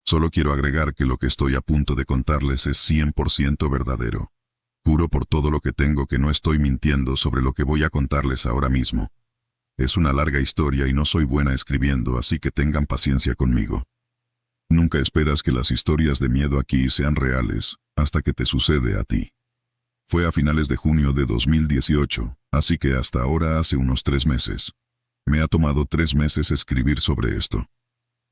Solo quiero agregar que lo que estoy a punto de contarles es 100% verdadero. Juro por todo lo que tengo que no estoy mintiendo sobre lo que voy a contarles ahora mismo. Es una larga historia y no soy buena escribiendo, así que tengan paciencia conmigo. Nunca esperas que las historias de miedo aquí sean reales, hasta que te sucede a ti. Fue a finales de junio de 2018, así que hasta ahora hace unos 3 meses. Me ha tomado 3 meses escribir sobre esto.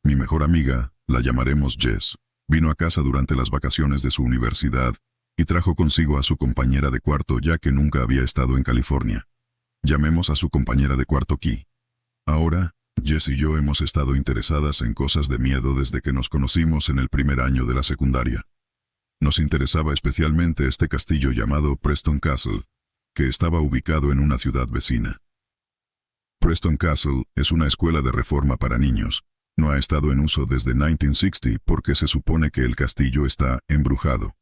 Mi mejor amiga, la llamaremos Jess, vino a casa durante las vacaciones de su universidad y trajo consigo a su compañera de cuarto ya que nunca había estado en California. Llamemos a su compañera de cuarto Key. Ahora, Jess y yo hemos estado interesadas en cosas de miedo desde que nos conocimos en el primer año de la secundaria. Nos interesaba especialmente este castillo llamado Preston Castle, que estaba ubicado en una ciudad vecina. Preston Castle es una escuela de reforma para niños. No ha estado en uso desde 1960 porque se supone que el castillo está embrujado.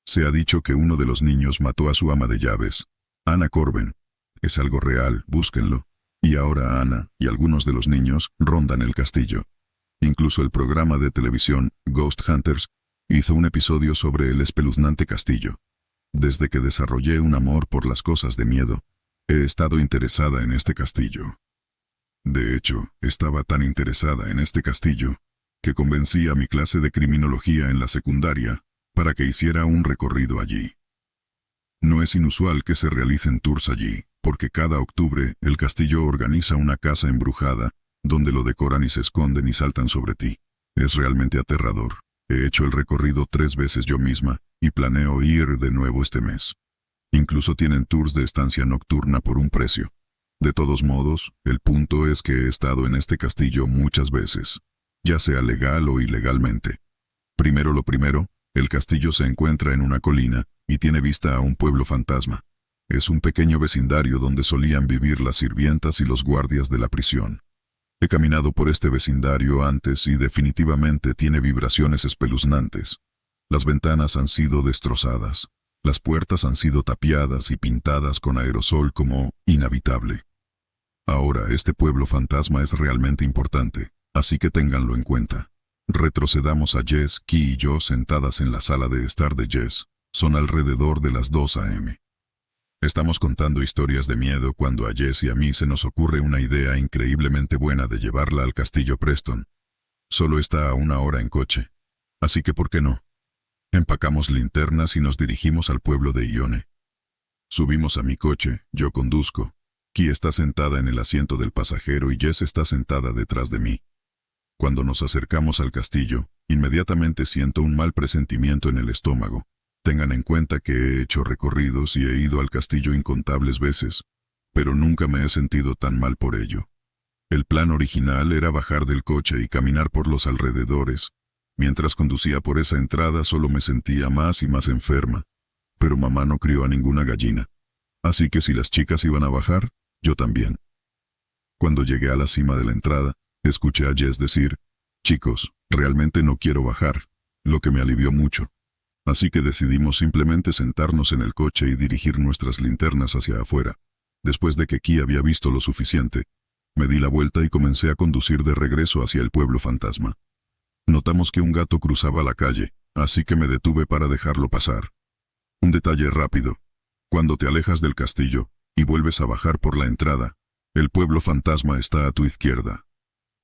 Se ha dicho que uno de los niños mató a su ama de llaves, Anna Corben. Es algo real, búsquenlo. Y ahora Anna y algunos de los niños rondan el castillo. Incluso el programa de televisión Ghost Hunters hizo un episodio sobre el espeluznante castillo. Desde que desarrollé un amor por las cosas de miedo, he estado interesada en este castillo. De hecho, estaba tan interesada en este castillo que convencí a mi clase de criminología en la secundaria para que hiciera un recorrido allí. No es inusual que se realicen tours allí, porque cada octubre el castillo organiza una casa embrujada, donde lo decoran y se esconden y saltan sobre ti. Es realmente aterrador. He hecho el recorrido 3 veces yo misma, y planeo ir de nuevo este mes. Incluso tienen tours de estancia nocturna por un precio. De todos modos, el punto es que he estado en este castillo muchas veces, ya sea legal o ilegalmente. Primero lo primero, el castillo se encuentra en una colina, y tiene vista a un pueblo fantasma. Es un pequeño vecindario donde solían vivir las sirvientas y los guardias de la prisión. He caminado por este vecindario antes y definitivamente tiene vibraciones espeluznantes. Las ventanas han sido destrozadas. Las puertas han sido tapiadas y pintadas con aerosol como inhabitable. Ahora, este pueblo fantasma es realmente importante, así que ténganlo en cuenta. Retrocedamos a Jess, Key y yo sentadas en la sala de estar de Jess. Son alrededor de las 2 a.m. Estamos contando historias de miedo cuando a Jess y a mí se nos ocurre una idea increíblemente buena de llevarla al castillo Preston. Solo está a 1 hora en coche, así que ¿por qué no? Empacamos linternas y nos dirigimos al pueblo de Ione. Subimos a mi coche, yo conduzco. Key está sentada en el asiento del pasajero y Jess está sentada detrás de mí. Cuando nos acercamos al castillo, inmediatamente siento un mal presentimiento en el estómago. Tengan en cuenta que he hecho recorridos y he ido al castillo incontables veces, pero nunca me he sentido tan mal por ello. El plan original era bajar del coche y caminar por los alrededores. Mientras conducía por esa entrada solo me sentía más y más enferma, pero mamá no crió a ninguna gallina. Así que si las chicas iban a bajar, yo también. Cuando llegué a la cima de la entrada, escuché a Jess decir, «Chicos, realmente no quiero bajar», lo que me alivió mucho. Así que decidimos simplemente sentarnos en el coche y dirigir nuestras linternas hacia afuera. Después de que Key había visto lo suficiente, me di la vuelta y comencé a conducir de regreso hacia el pueblo fantasma. Notamos que un gato cruzaba la calle, así que me detuve para dejarlo pasar. Un detalle rápido. Cuando te alejas del castillo y vuelves a bajar por la entrada, el pueblo fantasma está a tu izquierda.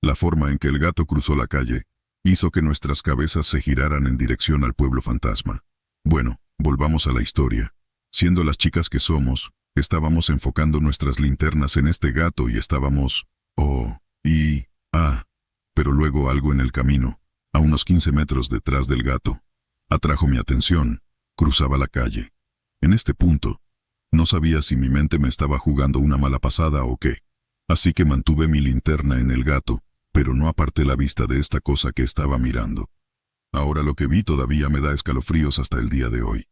La forma en que el gato cruzó la calle hizo que nuestras cabezas se giraran en dirección al pueblo fantasma. Bueno, volvamos a la historia. Siendo las chicas que somos, estábamos enfocando nuestras linternas en este gato y estábamos, pero luego algo en el camino, a unos 15 metros detrás del gato, atrajo mi atención. Cruzaba la calle. En este punto, no sabía si mi mente me estaba jugando una mala pasada o qué. Así que mantuve mi linterna en el gato, pero no aparté la vista de esta cosa que estaba mirando. Ahora lo que vi todavía me da escalofríos hasta el día de hoy.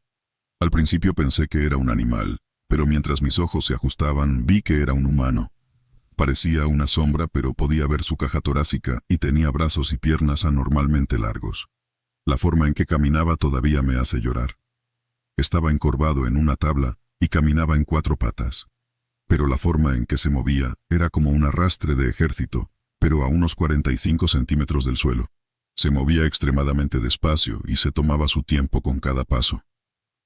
Al principio pensé que era un animal, pero mientras mis ojos se ajustaban vi que era un humano. Parecía una sombra, pero podía ver su caja torácica y tenía brazos y piernas anormalmente largos. La forma en que caminaba todavía me hace llorar. Estaba encorvado en una tabla y caminaba en 4 patas. Pero la forma en que se movía era como un arrastre de ejército, pero a unos 45 centímetros del suelo. Se movía extremadamente despacio y se tomaba su tiempo con cada paso.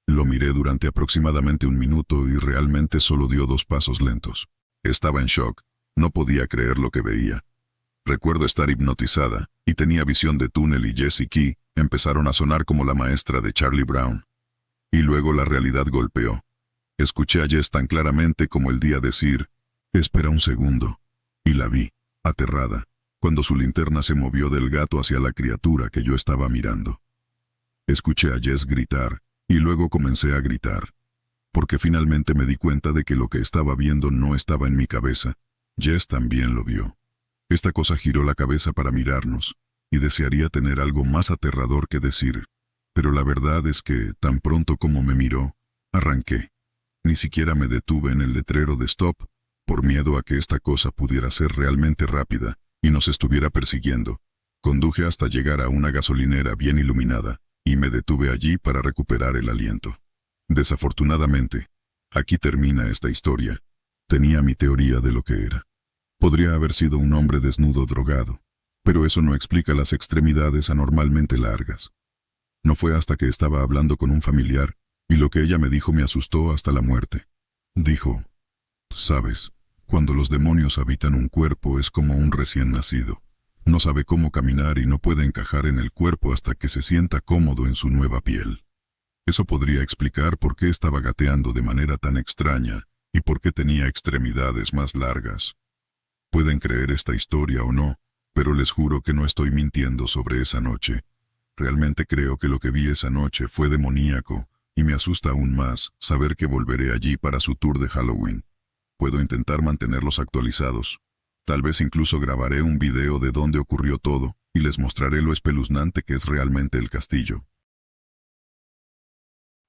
Lo miré durante aproximadamente un minuto y realmente solo dio 2 pasos lentos. Estaba en shock. No podía creer lo que veía. Recuerdo estar hipnotizada, y tenía visión de túnel y Jessie Key empezaron a sonar como la maestra de Charlie Brown. Y luego la realidad golpeó. Escuché a Jess tan claramente como el día decir, «Espera un segundo», y la vi, aterrada, cuando su linterna se movió del gato hacia la criatura que yo estaba mirando. Escuché a Jess gritar, y luego comencé a gritar, porque finalmente me di cuenta de que lo que estaba viendo no estaba en mi cabeza. Jess también lo vio. Esta cosa giró la cabeza para mirarnos, y desearía tener algo más aterrador que decir, pero la verdad es que, tan pronto como me miró, arranqué. Ni siquiera me detuve en el letrero de stop, por miedo a que esta cosa pudiera ser realmente rápida y nos estuviera persiguiendo. Conduje hasta llegar a una gasolinera bien iluminada, y me detuve allí para recuperar el aliento. Desafortunadamente, aquí termina esta historia. Tenía mi teoría de lo que era. Podría haber sido un hombre desnudo drogado, pero eso no explica las extremidades anormalmente largas. No fue hasta que estaba hablando con un familiar, y lo que ella me dijo me asustó hasta la muerte. Dijo, «Sabes, cuando los demonios habitan un cuerpo es como un recién nacido. No sabe cómo caminar y no puede encajar en el cuerpo hasta que se sienta cómodo en su nueva piel». Eso podría explicar por qué estaba gateando de manera tan extraña y por qué tenía extremidades más largas. Pueden creer esta historia o no, pero les juro que no estoy mintiendo sobre esa noche. Realmente creo que lo que vi esa noche fue demoníaco, y me asusta aún más saber que volveré allí para su tour de Halloween. Puedo intentar mantenerlos actualizados. Tal vez incluso grabaré un video de dónde ocurrió todo, y les mostraré lo espeluznante que es realmente el castillo.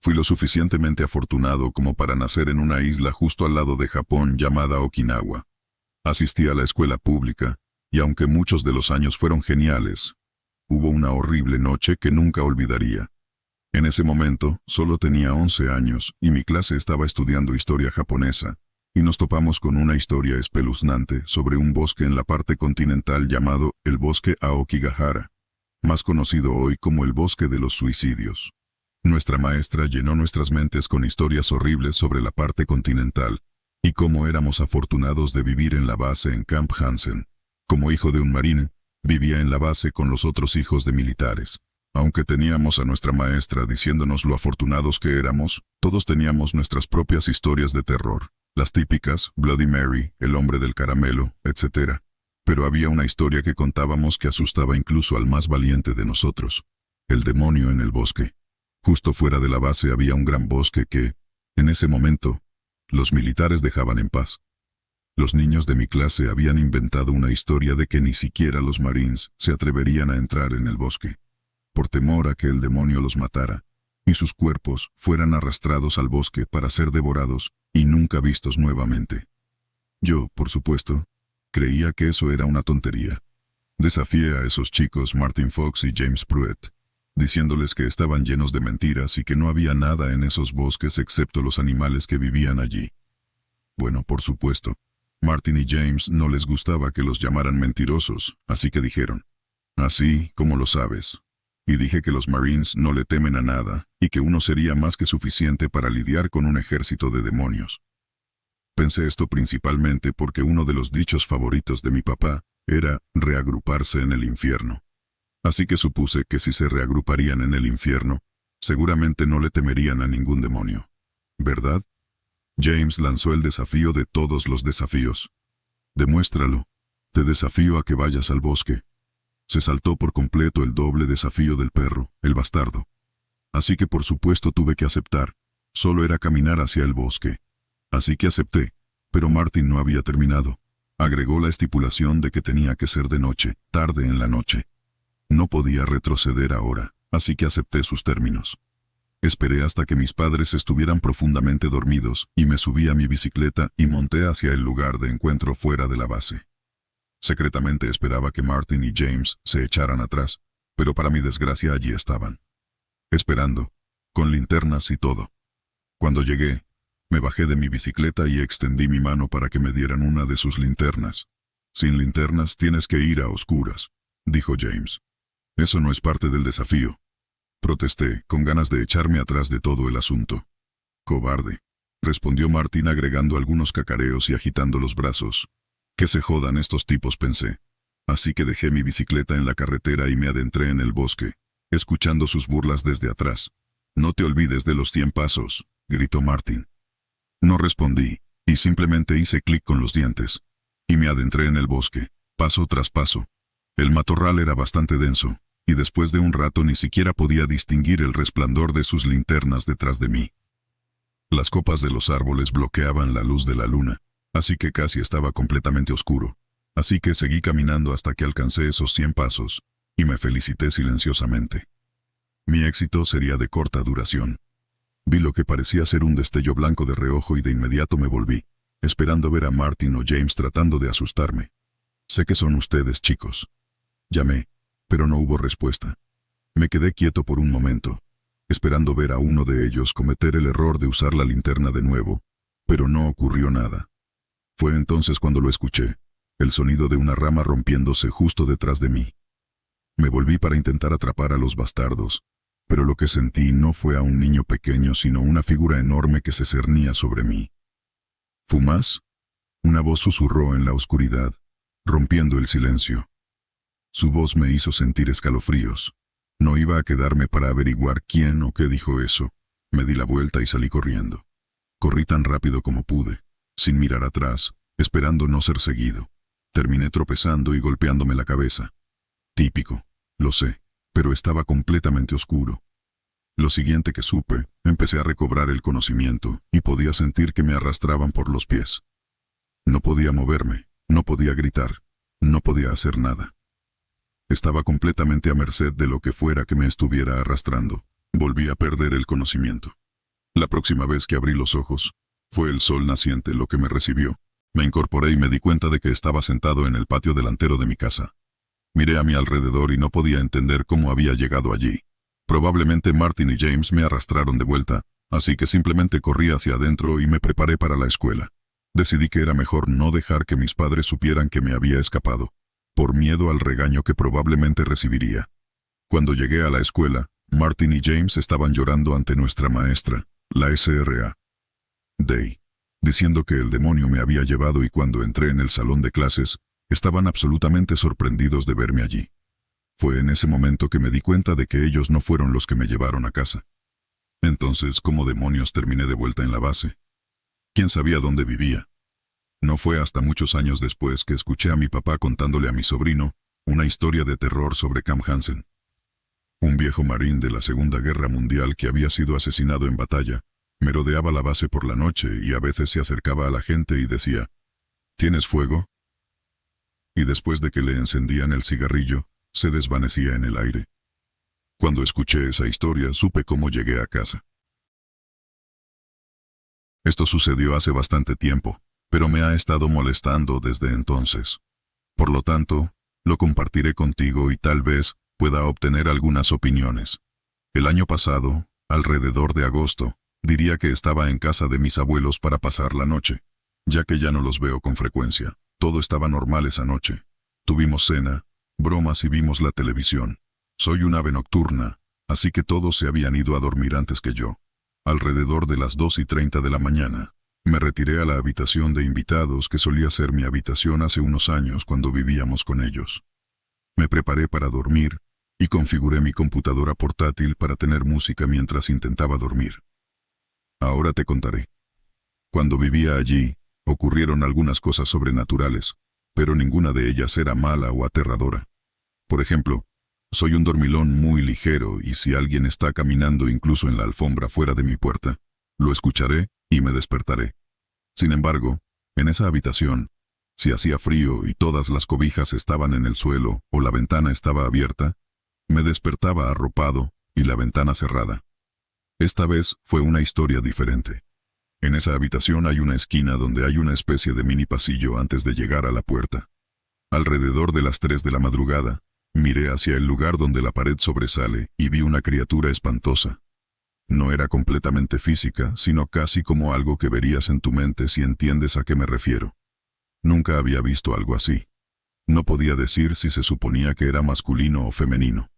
Fui lo suficientemente afortunado como para nacer en una isla justo al lado de Japón llamada Okinawa. Asistí a la escuela pública, y aunque muchos de los años fueron geniales, hubo una horrible noche que nunca olvidaría. En ese momento, solo tenía 11 años, y mi clase estaba estudiando historia japonesa, y nos topamos con una historia espeluznante sobre un bosque en la parte continental llamado el bosque Aokigahara, más conocido hoy como el bosque de los suicidios. Nuestra maestra llenó nuestras mentes con historias horribles sobre la parte continental, y cómo éramos afortunados de vivir en la base en Camp Hansen. Como hijo de un marín, vivía en la base con los otros hijos de militares. Aunque teníamos a nuestra maestra diciéndonos lo afortunados que éramos, todos teníamos nuestras propias historias de terror, las típicas, Bloody Mary, el hombre del caramelo, etc. Pero había una historia que contábamos que asustaba incluso al más valiente de nosotros: el demonio en el bosque. Justo fuera de la base había un gran bosque que, en ese momento, los militares dejaban en paz. Los niños de mi clase habían inventado una historia de que ni siquiera los Marines se atreverían a entrar en el bosque, por temor a que el demonio los matara, y sus cuerpos fueran arrastrados al bosque para ser devorados y nunca vistos nuevamente. Yo, por supuesto, creía que eso era una tontería. Desafié a esos chicos Martin Fox y James Pruitt, diciéndoles que estaban llenos de mentiras y que no había nada en esos bosques excepto los animales que vivían allí. Bueno, por supuesto, Martin y James no les gustaba que los llamaran mentirosos, así que dijeron, «Así como lo sabes». Y dije que los Marines no le temen a nada, y que uno sería más que suficiente para lidiar con un ejército de demonios. Pensé esto principalmente porque uno de los dichos favoritos de mi papá era reagruparse en el infierno. Así que supuse que si se reagruparían en el infierno, seguramente no le temerían a ningún demonio. ¿Verdad? James lanzó el desafío de todos los desafíos. «Demuéstralo. Te desafío a que vayas al bosque». Se saltó por completo el doble desafío del perro, el bastardo. Así que por supuesto tuve que aceptar. Solo era caminar hacia el bosque. Así que acepté, pero Martin no había terminado. Agregó la estipulación de que tenía que ser de noche, tarde en la noche. No podía retroceder ahora, así que acepté sus términos. Esperé hasta que mis padres estuvieran profundamente dormidos y me subí a mi bicicleta y monté hacia el lugar de encuentro fuera de la base. Secretamente esperaba que Martin y James se echaran atrás, pero para mi desgracia allí estaban. Esperando, con linternas y todo. Cuando llegué, me bajé de mi bicicleta y extendí mi mano para que me dieran una de sus linternas. «Sin linternas tienes que ir a oscuras», dijo James. Eso no es parte del desafío. Protesté, con ganas de echarme atrás de todo el asunto. Cobarde, respondió Martin agregando algunos cacareos y agitando los brazos. Que se jodan estos tipos, pensé. Así que dejé mi bicicleta en la carretera y me adentré en el bosque, escuchando sus burlas desde atrás. No te olvides de los 100 pasos, gritó Martin. No respondí, y simplemente hice clic con los dientes. Y me adentré en el bosque, paso tras paso. El matorral era bastante denso, y después de un rato ni siquiera podía distinguir el resplandor de sus linternas detrás de mí. Las copas de los árboles bloqueaban la luz de la luna, así que casi estaba completamente oscuro. Así que seguí caminando hasta que alcancé esos 100 pasos, y me felicité silenciosamente. Mi éxito sería de corta duración. Vi lo que parecía ser un destello blanco de reojo y de inmediato me volví, esperando ver a Martin o James tratando de asustarme. Sé que son ustedes, chicos. Llamé, pero no hubo respuesta. Me quedé quieto por un momento, esperando ver a uno de ellos cometer el error de usar la linterna de nuevo, pero no ocurrió nada. Fue entonces cuando lo escuché, el sonido de una rama rompiéndose justo detrás de mí. Me volví para intentar atrapar a los bastardos, pero lo que sentí no fue a un niño pequeño sino una figura enorme que se cernía sobre mí. ¿Fumas? Una voz susurró en la oscuridad, rompiendo el silencio. Su voz me hizo sentir escalofríos. No iba a quedarme para averiguar quién o qué dijo eso. Me di la vuelta y salí corriendo. Corrí tan rápido como pude, sin mirar atrás, esperando no ser seguido. Terminé tropezando y golpeándome la cabeza. Típico, lo sé, pero estaba completamente oscuro. Lo siguiente que supe, empecé a recobrar el conocimiento y podía sentir que me arrastraban por los pies. No podía moverme, no podía gritar, no podía hacer nada. Estaba completamente a merced de lo que fuera que me estuviera arrastrando. Volví a perder el conocimiento. La próxima vez que abrí los ojos, fue el sol naciente lo que me recibió. Me incorporé y me di cuenta de que estaba sentado en el patio delantero de mi casa. Miré a mi alrededor y no podía entender cómo había llegado allí. Probablemente Martin y James me arrastraron de vuelta, así que simplemente corrí hacia adentro y me preparé para la escuela. Decidí que era mejor no dejar que mis padres supieran que me había escapado, por miedo al regaño que probablemente recibiría. Cuando llegué a la escuela, Martin y James estaban llorando ante nuestra maestra, la Sra. Day, diciendo que el demonio me había llevado y cuando entré en el salón de clases, estaban absolutamente sorprendidos de verme allí. Fue en ese momento que me di cuenta de que ellos no fueron los que me llevaron a casa. Entonces, ¿cómo demonios terminé de vuelta en la base? ¿Quién sabía dónde vivía? No fue hasta muchos años después que escuché a mi papá contándole a mi sobrino una historia de terror sobre Cam Hansen, un viejo marín de la Segunda Guerra Mundial que había sido asesinado en batalla. Merodeaba la base por la noche y a veces se acercaba a la gente y decía, ¿tienes fuego? Y después de que le encendían el cigarrillo, se desvanecía en el aire. Cuando escuché esa historia, supe cómo llegué a casa. Esto sucedió hace bastante tiempo, pero me ha estado molestando desde entonces. Por lo tanto, lo compartiré contigo y tal vez pueda obtener algunas opiniones. El año pasado, alrededor de agosto, diría que estaba en casa de mis abuelos para pasar la noche, ya que ya no los veo con frecuencia. Todo estaba normal esa noche. Tuvimos cena, bromas y vimos la televisión. Soy un ave nocturna, así que todos se habían ido a dormir antes que yo. Alrededor de las 2:30 de la mañana, me retiré a la habitación de invitados que solía ser mi habitación hace unos años cuando vivíamos con ellos. Me preparé para dormir y configuré mi computadora portátil para tener música mientras intentaba dormir. Ahora te contaré. Cuando vivía allí, ocurrieron algunas cosas sobrenaturales, pero ninguna de ellas era mala o aterradora. Por ejemplo, soy un dormilón muy ligero y si alguien está caminando incluso en la alfombra fuera de mi puerta, lo escucharé y me despertaré. Sin embargo, en esa habitación, si hacía frío y todas las cobijas estaban en el suelo o la ventana estaba abierta, me despertaba arropado y la ventana cerrada. Esta vez fue una historia diferente. En esa habitación hay una esquina donde hay una especie de mini pasillo antes de llegar a la puerta. Alrededor de las 3 de la madrugada, miré hacia el lugar donde la pared sobresale y vi una criatura espantosa. No era completamente física, sino casi como algo que verías en tu mente si entiendes a qué me refiero. Nunca había visto algo así. No podía decir si se suponía que era masculino o femenino.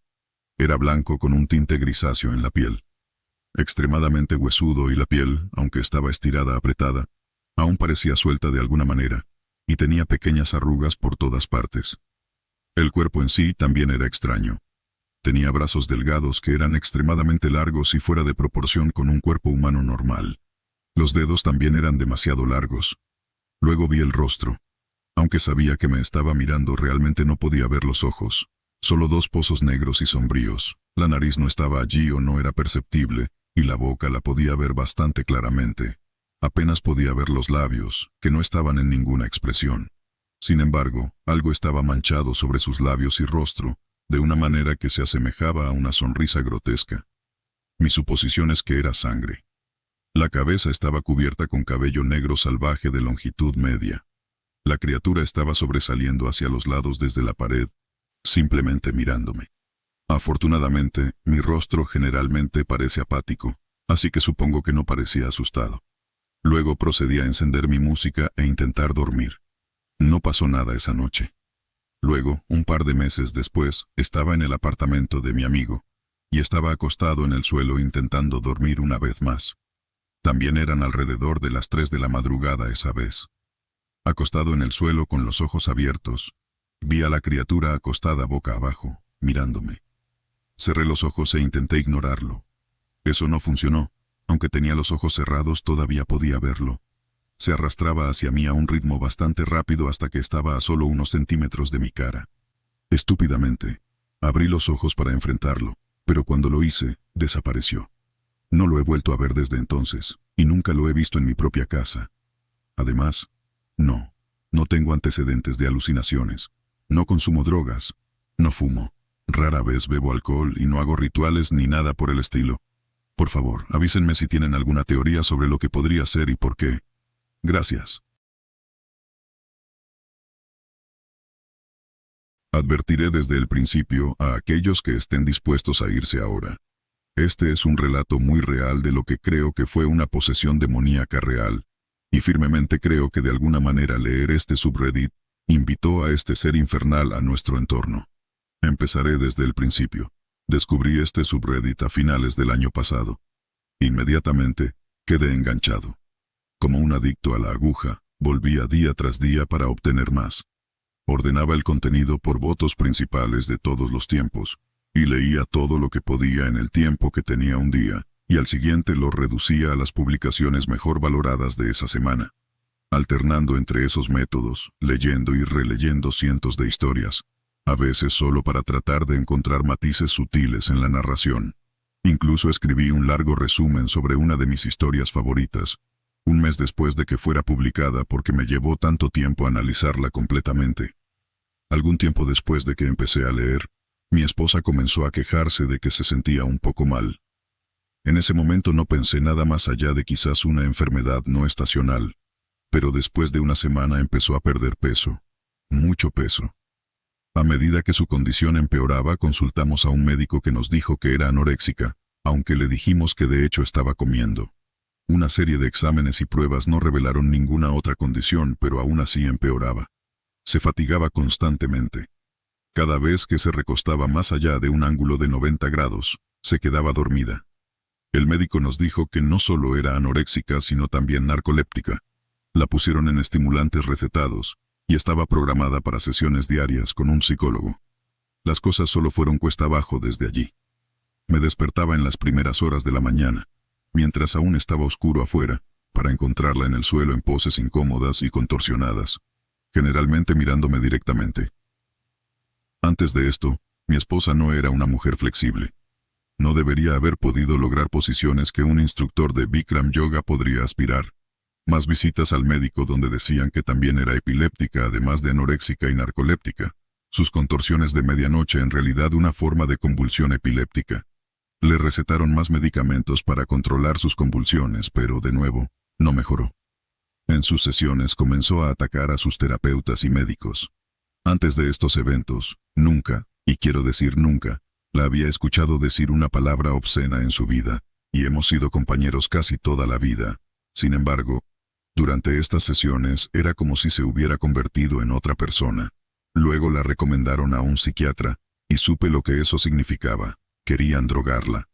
Era blanco con un tinte grisáceo en la piel. Extremadamente huesudo y la piel, aunque estaba estirada apretada, aún parecía suelta de alguna manera, y tenía pequeñas arrugas por todas partes. El cuerpo en sí también era extraño. Tenía brazos delgados que eran extremadamente largos y fuera de proporción con un cuerpo humano normal. Los dedos también eran demasiado largos. Luego vi el rostro. Aunque sabía que me estaba mirando, realmente no podía ver los ojos. Solo dos pozos negros y sombríos. La nariz no estaba allí o no era perceptible, y la boca la podía ver bastante claramente. Apenas podía ver los labios, que no estaban en ninguna expresión. Sin embargo, algo estaba manchado sobre sus labios y rostro, de una manera que se asemejaba a una sonrisa grotesca. Mi suposición es que era sangre. La cabeza estaba cubierta con cabello negro salvaje de longitud media. La criatura estaba sobresaliendo hacia los lados desde la pared, simplemente mirándome. Afortunadamente, mi rostro generalmente parece apático, así que supongo que no parecía asustado. Luego procedí a encender mi música e intentar dormir. No pasó nada esa noche. Luego, un par de meses después, estaba en el apartamento de mi amigo, y estaba acostado en el suelo intentando dormir una vez más. También eran alrededor de las 3 de la madrugada esa vez. Acostado en el suelo con los ojos abiertos, vi a la criatura acostada boca abajo, mirándome. Cerré los ojos e intenté ignorarlo. Eso no funcionó. Aunque tenía los ojos cerrados, todavía podía verlo. Se arrastraba hacia mí a un ritmo bastante rápido hasta que estaba a solo unos centímetros de mi cara. Estúpidamente, abrí los ojos para enfrentarlo, pero cuando lo hice, desapareció. No lo he vuelto a ver desde entonces, y nunca lo he visto en mi propia casa. Además, no tengo antecedentes de alucinaciones. No consumo drogas. No fumo. Rara vez bebo alcohol y no hago rituales ni nada por el estilo. Por favor, avísenme si tienen alguna teoría sobre lo que podría ser y por qué. Gracias. Advertiré desde el principio a aquellos que estén dispuestos a irse ahora. Este es un relato muy real de lo que creo que fue una posesión demoníaca real, y firmemente creo que de alguna manera leer este subreddit invitó a este ser infernal a nuestro entorno. Empezaré desde el principio. Descubrí este subreddit a finales del año pasado. Inmediatamente, quedé enganchado. Como un adicto a la aguja, volvía día tras día para obtener más. Ordenaba el contenido por votos principales de todos los tiempos, y leía todo lo que podía en el tiempo que tenía un día, y al siguiente lo reducía a las publicaciones mejor valoradas de esa semana. Alternando entre esos métodos, leyendo y releyendo cientos de historias, a veces solo para tratar de encontrar matices sutiles en la narración. Incluso escribí un largo resumen sobre una de mis historias favoritas, un mes después de que fuera publicada porque me llevó tanto tiempo analizarla completamente. Algún tiempo después de que empecé a leer, mi esposa comenzó a quejarse de que se sentía un poco mal. En ese momento no pensé nada más allá de quizás una enfermedad no estacional, pero después de una semana empezó a perder peso, mucho peso. A medida que su condición empeoraba, consultamos a un médico que nos dijo que era anoréxica, aunque le dijimos que de hecho estaba comiendo. Una serie de exámenes y pruebas no revelaron ninguna otra condición, pero aún así empeoraba. Se fatigaba constantemente. Cada vez que se recostaba más allá de un ángulo de 90 grados, se quedaba dormida. El médico nos dijo que no solo era anoréxica, sino también narcoléptica. La pusieron en estimulantes recetados, y estaba programada para sesiones diarias con un psicólogo. Las cosas solo fueron cuesta abajo desde allí. Me despertaba en las primeras horas de la mañana, mientras aún estaba oscuro afuera, para encontrarla en el suelo en poses incómodas y contorsionadas, generalmente mirándome directamente. Antes de esto, mi esposa no era una mujer flexible. No debería haber podido lograr posiciones que un instructor de Bikram Yoga podría aspirar. Más visitas al médico donde decían que también era epiléptica, además de anoréxica y narcoléptica. Sus contorsiones de medianoche en realidad una forma de convulsión epiléptica. Le recetaron más medicamentos para controlar sus convulsiones, pero de nuevo, no mejoró. En sus sesiones comenzó a atacar a sus terapeutas y médicos. Antes de estos eventos, nunca, y quiero decir nunca, la había escuchado decir una palabra obscena en su vida, y hemos sido compañeros casi toda la vida. Sin embargo, durante estas sesiones era como si se hubiera convertido en otra persona. Luego la recomendaron a un psiquiatra, y supe lo que eso significaba. Querían drogarla.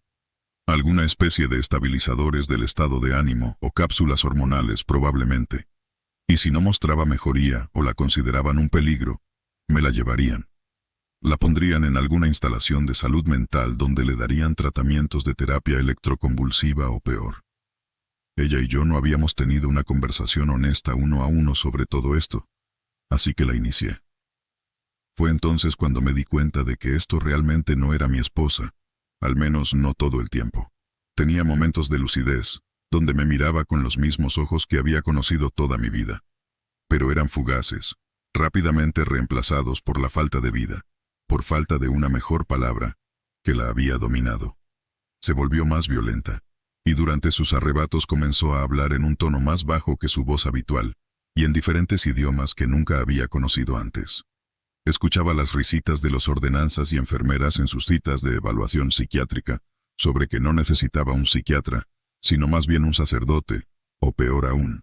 Alguna especie de estabilizadores del estado de ánimo o cápsulas hormonales probablemente. Y si no mostraba mejoría o la consideraban un peligro, me la llevarían. La pondrían en alguna instalación de salud mental donde le darían tratamientos de terapia electroconvulsiva o peor. Ella y yo no habíamos tenido una conversación honesta uno a uno sobre todo esto, así que la inicié. Fue entonces cuando me di cuenta de que esto realmente no era mi esposa, al menos no todo el tiempo. Tenía momentos de lucidez, donde me miraba con los mismos ojos que había conocido toda mi vida. Pero eran fugaces, rápidamente reemplazados por la falta de vida, por falta de una mejor palabra, que la había dominado. Se volvió más violenta, y durante sus arrebatos comenzó a hablar en un tono más bajo que su voz habitual, y en diferentes idiomas que nunca había conocido antes. Escuchaba las risitas de los ordenanzas y enfermeras en sus citas de evaluación psiquiátrica, sobre que no necesitaba un psiquiatra, sino más bien un sacerdote, o peor aún,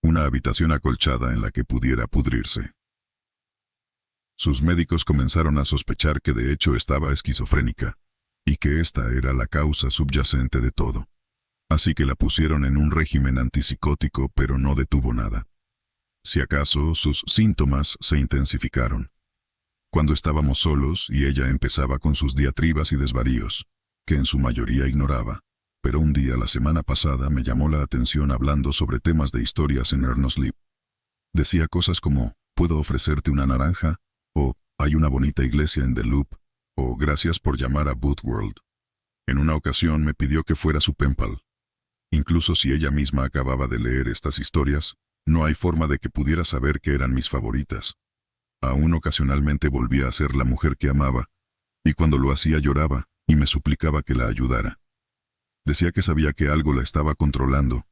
una habitación acolchada en la que pudiera pudrirse. Sus médicos comenzaron a sospechar que de hecho estaba esquizofrénica, y que esta era la causa subyacente de todo. Así que la pusieron en un régimen antipsicótico, pero no detuvo nada. Si acaso, sus síntomas se intensificaron. Cuando estábamos solos y ella empezaba con sus diatribas y desvaríos, que en su mayoría ignoraba, pero un día la semana pasada me llamó la atención hablando sobre temas de historias en Ernest Lip. Decía cosas como, ¿puedo ofrecerte una naranja? O, hay una bonita iglesia en The Loop, o gracias por llamar a Bootworld. En una ocasión me pidió que fuera su pen pal. Incluso si ella misma acababa de leer estas historias, no hay forma de que pudiera saber que eran mis favoritas. Aún ocasionalmente volvía a ser la mujer que amaba, y cuando lo hacía lloraba, y me suplicaba que la ayudara. Decía que sabía que algo la estaba controlando,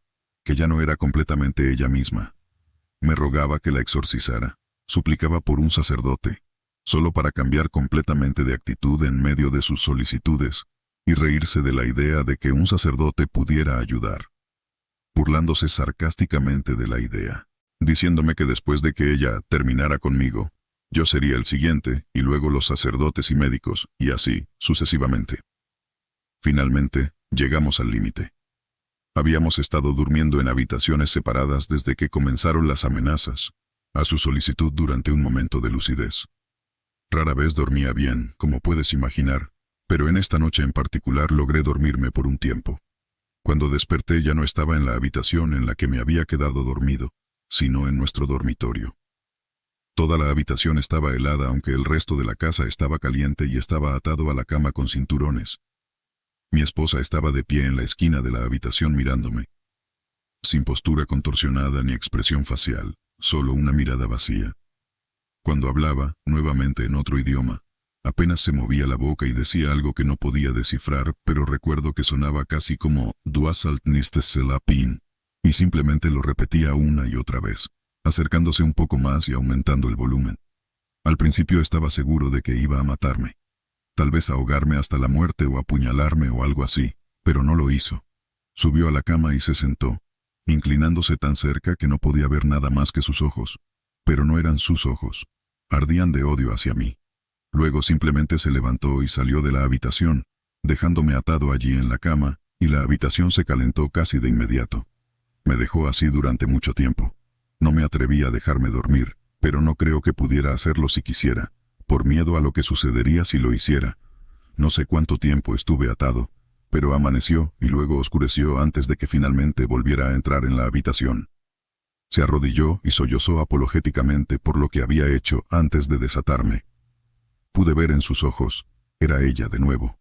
que ya no era completamente ella misma. Me rogaba que la exorcizara, suplicaba por un sacerdote, solo para cambiar completamente de actitud en medio de sus solicitudes, y reírse de la idea de que un sacerdote pudiera ayudar. Burlándose sarcásticamente de la idea, diciéndome que después de que ella terminara conmigo, yo sería el siguiente, y luego los sacerdotes y médicos, y así, sucesivamente. Finalmente, llegamos al límite. Habíamos estado durmiendo en habitaciones separadas desde que comenzaron las amenazas, a su solicitud durante un momento de lucidez. Rara vez dormía bien, como puedes imaginar, pero en esta noche en particular logré dormirme por un tiempo. Cuando desperté ya no estaba en la habitación en la que me había quedado dormido, sino en nuestro dormitorio. Toda la habitación estaba helada, aunque el resto de la casa estaba caliente y estaba atado a la cama con cinturones. Mi esposa estaba de pie en la esquina de la habitación mirándome. Sin postura contorsionada ni expresión facial, solo una mirada vacía. Cuando hablaba, nuevamente en otro idioma, apenas se movía la boca y decía algo que no podía descifrar, pero recuerdo que sonaba casi como «Du hast nicht selapin», y simplemente lo repetía una y otra vez, acercándose un poco más y aumentando el volumen. Al principio estaba seguro de que iba a matarme. Tal vez ahogarme hasta la muerte o apuñalarme o algo así, pero no lo hizo. Subió a la cama y se sentó, inclinándose tan cerca que no podía ver nada más que sus ojos. Pero no eran sus ojos. Ardían de odio hacia mí. Luego simplemente se levantó y salió de la habitación, dejándome atado allí en la cama, y la habitación se calentó casi de inmediato. Me dejó así durante mucho tiempo. No me atreví a dejarme dormir, pero no creo que pudiera hacerlo si quisiera, por miedo a lo que sucedería si lo hiciera. No sé cuánto tiempo estuve atado, pero amaneció y luego oscureció antes de que finalmente volviera a entrar en la habitación. Se arrodilló y sollozó apologéticamente por lo que había hecho antes de desatarme. Pude ver en sus ojos, era ella de nuevo.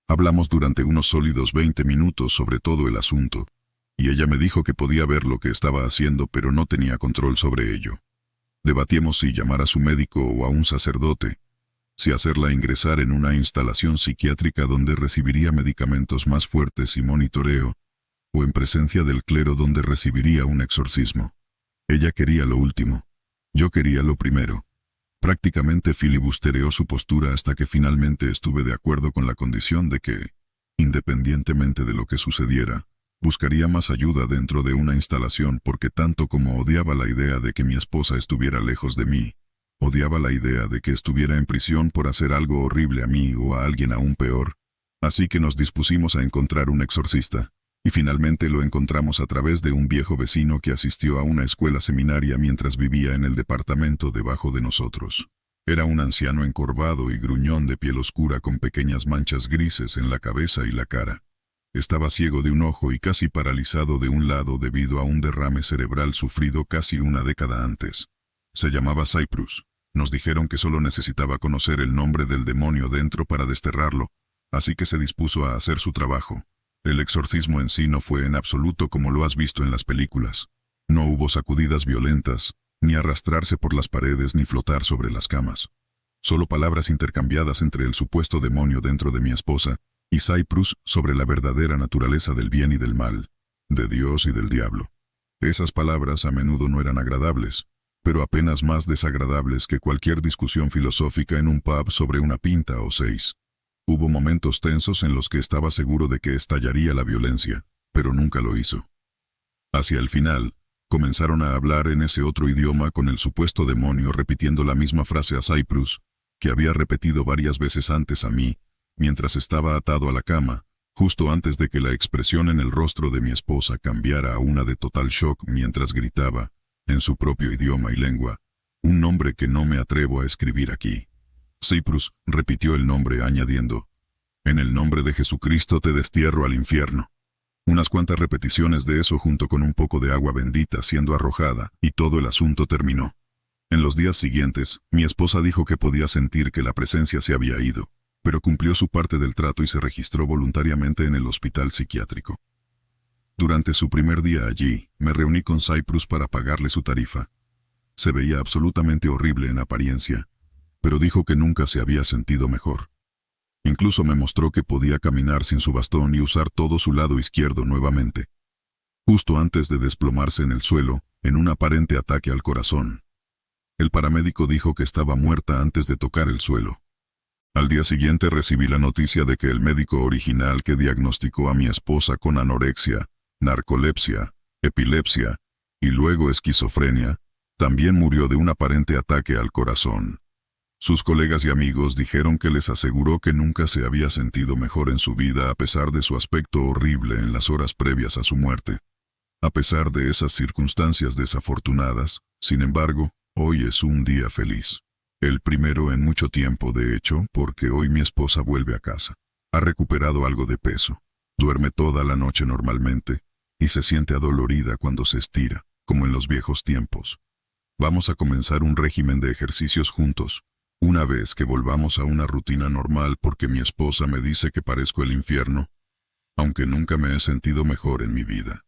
Hablamos durante unos sólidos 20 minutos sobre todo el asunto, y ella me dijo que podía ver lo que estaba haciendo pero no tenía control sobre ello. Debatíamos si llamar a su médico o a un sacerdote, si hacerla ingresar en una instalación psiquiátrica donde recibiría medicamentos más fuertes y monitoreo, o en presencia del clero donde recibiría un exorcismo. Ella quería lo último, yo quería lo primero. Prácticamente filibustereó su postura hasta que finalmente estuve de acuerdo con la condición de que, independientemente de lo que sucediera, buscaría más ayuda dentro de una instalación porque tanto como odiaba la idea de que mi esposa estuviera lejos de mí, odiaba la idea de que estuviera en prisión por hacer algo horrible a mí o a alguien aún peor, Así que nos dispusimos a encontrar un exorcista, y finalmente lo encontramos a través de un viejo vecino que asistió a una escuela seminaria mientras vivía en el departamento debajo de nosotros. Era un anciano encorvado y gruñón de piel oscura con pequeñas manchas grises en la cabeza y la cara. Estaba ciego de un ojo y casi paralizado de un lado debido a un derrame cerebral sufrido casi una década antes. Se llamaba Cyprus. Nos dijeron que solo necesitaba conocer el nombre del demonio dentro para desterrarlo, así que se dispuso a hacer su trabajo. El exorcismo en sí no fue en absoluto como lo has visto en las películas. No hubo sacudidas violentas, ni arrastrarse por las paredes ni flotar sobre las camas. Solo palabras intercambiadas entre el supuesto demonio dentro de mi esposa y Cyprus sobre la verdadera naturaleza del bien y del mal, de Dios y del diablo. Esas palabras a menudo no eran agradables, pero apenas más desagradables que cualquier discusión filosófica en un pub sobre una pinta o 6. Hubo momentos tensos en los que estaba seguro de que estallaría la violencia, pero nunca lo hizo. Hacia el final, comenzaron a hablar en ese otro idioma con el supuesto demonio repitiendo la misma frase a Cyprus, que había repetido varias veces antes a mí, mientras estaba atado a la cama, justo antes de que la expresión en el rostro de mi esposa cambiara a una de total shock mientras gritaba, en su propio idioma y lengua, un nombre que no me atrevo a escribir aquí. Cyprus repitió el nombre añadiendo, «En el nombre de Jesucristo te destierro al infierno». Unas cuantas repeticiones de eso junto con un poco de agua bendita siendo arrojada, y todo el asunto terminó. En los días siguientes, mi esposa dijo que podía sentir que la presencia se había ido, pero cumplió su parte del trato y se registró voluntariamente en el hospital psiquiátrico. Durante su primer día allí, me reuní con Cyprus para pagarle su tarifa. Se veía absolutamente horrible en apariencia, pero dijo que nunca se había sentido mejor. Incluso me mostró que podía caminar sin su bastón y usar todo su lado izquierdo nuevamente. Justo antes de desplomarse en el suelo, en un aparente ataque al corazón. El paramédico dijo que estaba muerta antes de tocar el suelo. Al día siguiente recibí la noticia de que el médico original que diagnosticó a mi esposa con anorexia, narcolepsia, epilepsia y luego esquizofrenia, también murió de un aparente ataque al corazón. Sus colegas y amigos dijeron que les aseguró que nunca se había sentido mejor en su vida a pesar de su aspecto horrible en las horas previas a su muerte. A pesar de esas circunstancias desafortunadas, sin embargo, hoy es un día feliz. El primero en mucho tiempo, de hecho, porque hoy mi esposa vuelve a casa. Ha recuperado algo de peso, duerme toda la noche normalmente, y se siente adolorida cuando se estira, como en los viejos tiempos. Vamos a comenzar un régimen de ejercicios juntos, una vez que volvamos a una rutina normal porque mi esposa me dice que parezco el infierno, aunque nunca me he sentido mejor en mi vida.